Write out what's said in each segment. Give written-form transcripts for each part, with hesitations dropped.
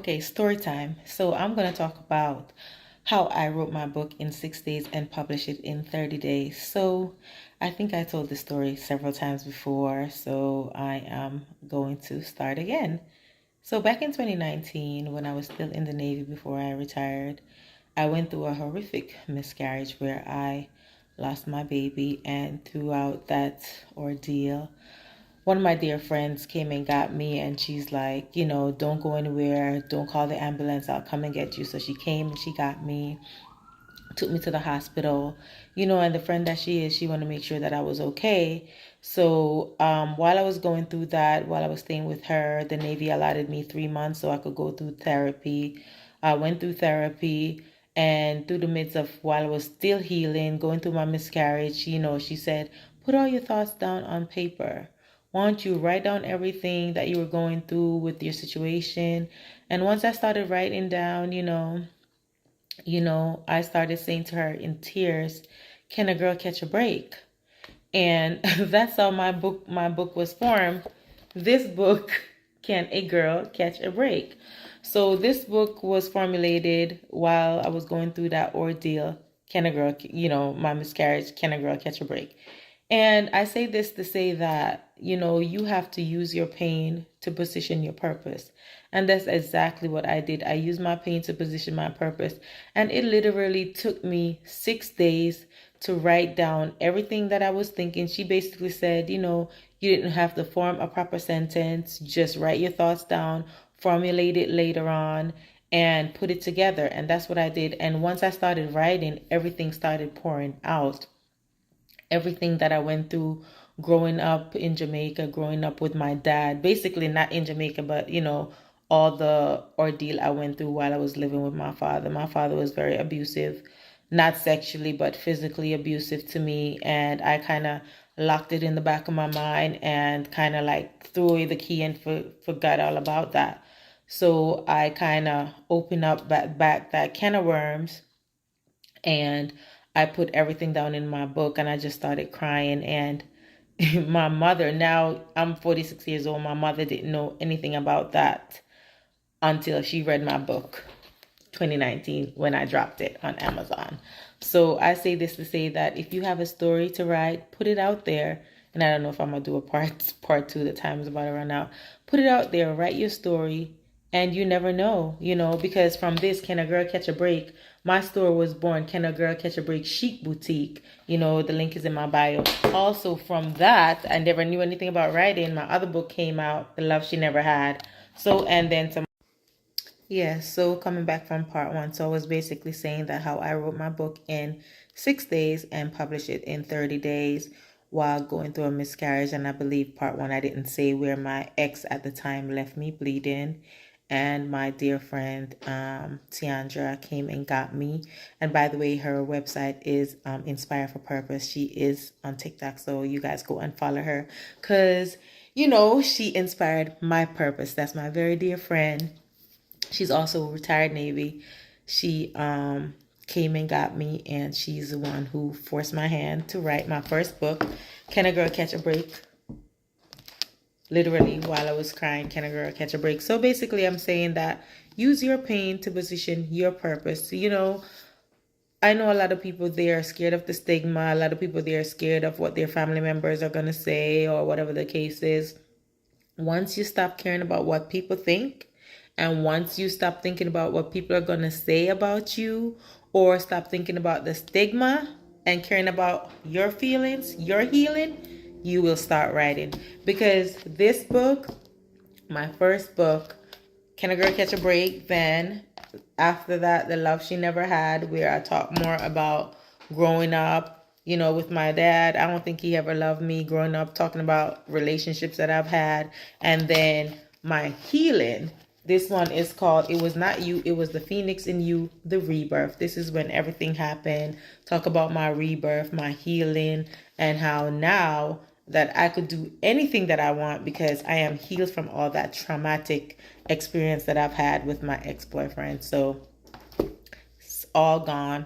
Okay, story time. So I'm going to talk about how I wrote my book in 6 days and published it in 30 days. So I think I told this story several times before, so I am going to start again. So back in 2019, when I was still in the Navy before I retired, I went through a horrific miscarriage where I lost my baby, and throughout that ordeal, one of my dear friends came and got me, and she's like, don't go anywhere, don't call the ambulance, I'll come and get you. So she came and she got me, took me to the hospital, and the friend that she is, she wanted to make sure that I was okay. So while I was going through that, while I was staying with her, the Navy allotted me 3 months so I could go through therapy. I went through therapy, and through the midst of while I was still healing, going through my miscarriage, she said, put all your thoughts down on paper. Why don't you write down everything that you were going through with your situation? And once I started writing down, I started saying to her in tears, can a girl catch a break? And that's how my book was formed. This book, Can a Girl Catch a Break? So this book was formulated while I was going through that ordeal. Can a girl, my miscarriage, can a girl catch a break? And I say this to say that, you have to use your pain to position your purpose. And that's exactly what I did. I used my pain to position my purpose. And it literally took me 6 days to write down everything that I was thinking. She basically said, you didn't have to form a proper sentence. Just write your thoughts down, formulate it later on, and put it together. And that's what I did. And once I started writing, everything started pouring out. Everything that I went through growing up in Jamaica, growing up with my dad, basically not in Jamaica, but all the ordeal I went through while I was living with my father. My father was very abusive, not sexually, but physically abusive to me. And I kind of locked it in the back of my mind and kind of like threw away the key and forgot all about that. So I kind of opened up back that can of worms, and I put everything down in my book, and I just started crying. And my mother, now I'm 46 years old, my mother didn't know anything about that until she read my book 2019 when I dropped it on Amazon. So I say this to say that if you have a story to write, put it out there. And I don't know if I'm gonna do a part two. The time is about to run out. Put it out there, write your story, and you never know, because from this, Can a Girl Catch a Break? My store was born, Can a Girl Catch a Break Chic Boutique. The link is in my bio. Also from that, I never knew anything about writing. My other book came out, The Love She Never Had. So, and then some. Yeah, so coming back from part one, so I was basically saying that how I wrote my book in 6 days and published it in 30 days while going through a miscarriage. And I believe part one, I didn't say where my ex at the time left me bleeding. And my dear friend, Tiandra, came and got me. And by the way, her website is Inspire for Purpose. She is on TikTok, so you guys go and follow her because, she inspired my purpose. That's my very dear friend. She's also a retired Navy. She came and got me, and she's the one who forced my hand to write my first book, Can a Girl Catch a Break? Literally, while I was crying, Can a Girl Catch a Break? So basically, I'm saying that use your pain to position your purpose. I know a lot of people, they are scared of the stigma. A lot of people, they are scared of what their family members are going to say or whatever the case is. Once you stop caring about what people think, and once you stop thinking about what people are going to say about you, or stop thinking about the stigma and caring about your feelings, your healing, you will start writing. Because this book, my first book, Can a Girl Catch a Break? Then after that, The Love She Never Had, where I talk more about growing up, with my dad. I don't think he ever loved me growing up, talking about relationships that I've had. And then my healing. This one is called It Was Not You, It Was the Phoenix in You, The Rebirth. This is when everything happened. Talk about my rebirth, my healing, and how now that I could do anything that I want because I am healed from all that traumatic experience that I've had with my ex-boyfriend. So it's all gone.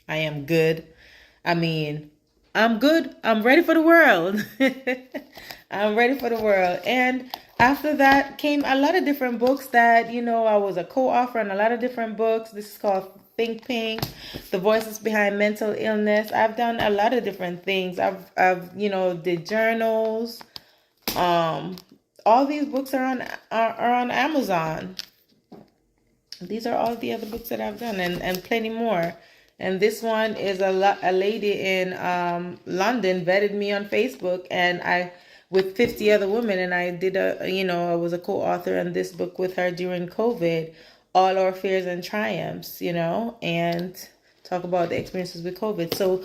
I am good. I'm good. I'm ready for the world. I'm ready for the world. And After that came a lot of different books that, I was a co-author on a lot of different books. This is called Think Pink, The Voices Behind Mental Illness. I've done a lot of different things. I've did journals. Um, all these books are on Amazon. These are all the other books that I've done, and plenty more. And this one is a lady in London vetted me on Facebook, and I with 50 other women, and I did I was a co-author on this book with her during COVID, all our fears and triumphs, and talk about the experiences with COVID. So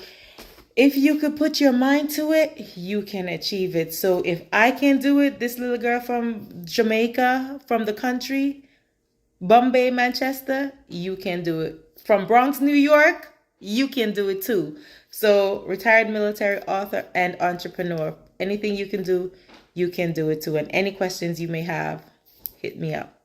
if you could put your mind to it, you can achieve it. So if I can do it, this little girl from Jamaica, from the country, Bombay, Manchester, you can do it. From Bronx, New York, you can do it too. So, retired military author and entrepreneur. Anything you can do it too. And any questions you may have, hit me up.